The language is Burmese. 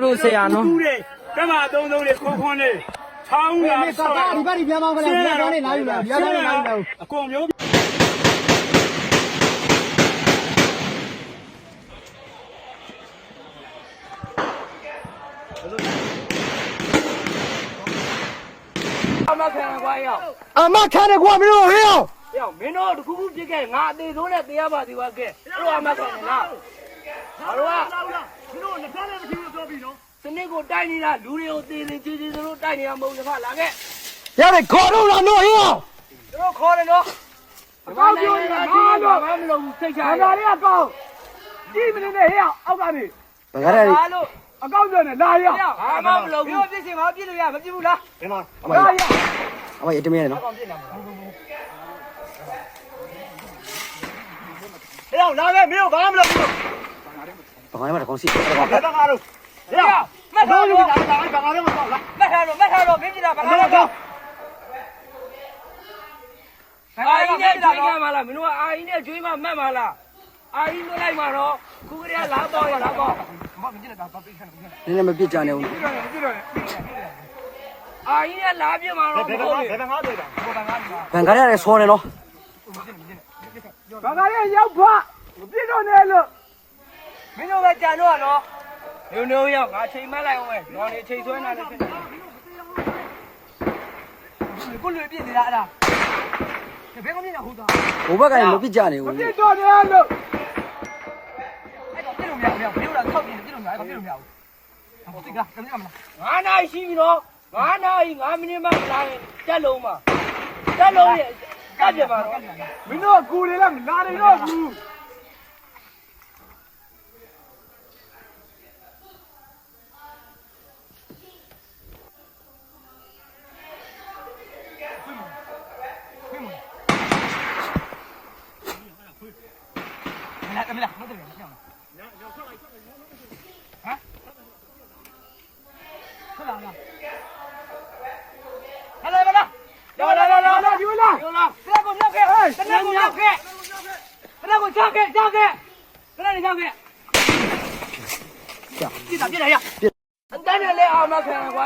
တို့ဆရာနော်ကမသုံးလေးခွန်းလေးချောင်းလာဆောက်ဒီဘက်ဒီပြန်မောင်းကလေးဒီကောင်းလေးလာယူလာဒီကောင်းလေးလာယူလာအကုန်မျိုးအမခံကွာရောက်အမခံတယ်ကွာမင်းတို့ဟေးအောင်ရောက်မင်းတို့တခုခုပြစ်ခဲ့ငါအသေးဆုံးနဲ့တရားပါသေးပါကဲတို့အမခံနေလားငါတို့ကမင်းတို့လက်ဖက်လည်းမရှိဘူးပြောပြီနော်စနစ်ကိုတိုက်နေတာလူတွေကိုသေသေးချေချေတို့တိုက်နေတာမဟုတ်ဘူးခါလာခဲ့ရတယ်ခေါ်တော့လားနော်ဟေးအောင်တို့ခေါ်တယ်နော်အကောင်းပြောနေတာငါတော့မလို့စိတ်ချဒါသာလေးအကောင်းကြည့်မနေနဲ့ဟေ့အောက်ကနေဘာကြရလဲလို့အကောင်းပြောနေလာရဘာမှမလုပ်ဘူးပြစ်စင်မပြစ်လို့ရမပြစ်ဘူးလားဒီမှာလာရအမရတမရနော်ဟေ့အောင်လာခဲ့မင်းတို့ဘာမှမလုပ်ဘူးဘာမှမတကောင်းစီဘယ်တော့ငါတို့ဟေ့မတ်ထားလို့ဘာငါတို့မတော့လားမတ်ထားလို့မင်းပြတာဘာလို့တော့အာအင်းနဲ့ကျွေးကြမှာလားမင်းတို့ကအာအင်းနဲ့ကျွေးမှမှတ်မှာလားအာအင်းလွတ်လိုက်မှာတော့ခုကလေးကလာတော့ရလာတော့မမကြည့်လိုက်တာပိတ်ခန့်နည်းနည်းမပြစ်ကြနဲ့ဦးအာအင်းနဲ့လာပြမှာတော့ဘယ်တော့ငါတွေ့တာဟိုကငါနေတာဘန်ကားရတယ်ဆောနေနော်ဘာသာရေးရောက်ဖွာမပြစ်တော့နဲ့လို့မင်းတို့ပဲကြံတော့နော်ညိုရောက်ငါချိန်မှလိုက်အောင်ပဲနော်နေချိန်ဆွဲနေတယ်ဖြစ်နေကိုလွေပြစ်နေတာအဲ့ဒါဘယ်ကောင်နေတာဟုတ်တာဘိုးဘက်ကလည်းမပြစ်ကြနဲ့ဦးမပြစ်တော့နဲ့လို့အဲ့တော့ပြစ်လို့မရဘူးပြစ်လို့တော့ထောက်ပြစ်လို့မရအဲ့တော့ပြစ်လို့မရဘူးဟိုတိကကမမလား9နာရီရှိပြီနော်9နာရီ9မိနစ်မှလာရင်တက်လုံးမှာတက်လုံးရဲ့ကပ်ပြပါတော့မင်းတို့ကူလေလားမလာနေတော့ဘူးမလားမတယ်မပြောင်းလားရောက်ထွက်လိုက်ဟမ်ထွက်လာလားဟဲ့လာလာလာယူလာတက်ကိုမြောက်ခဲ့တက်ကိုမြောက်ခဲ့တက်ကိုချခဲ့တက်နေချခဲ့ကြည့်တာပြည့်ရရအတန်းနဲ့လည်းအာမခံကွာ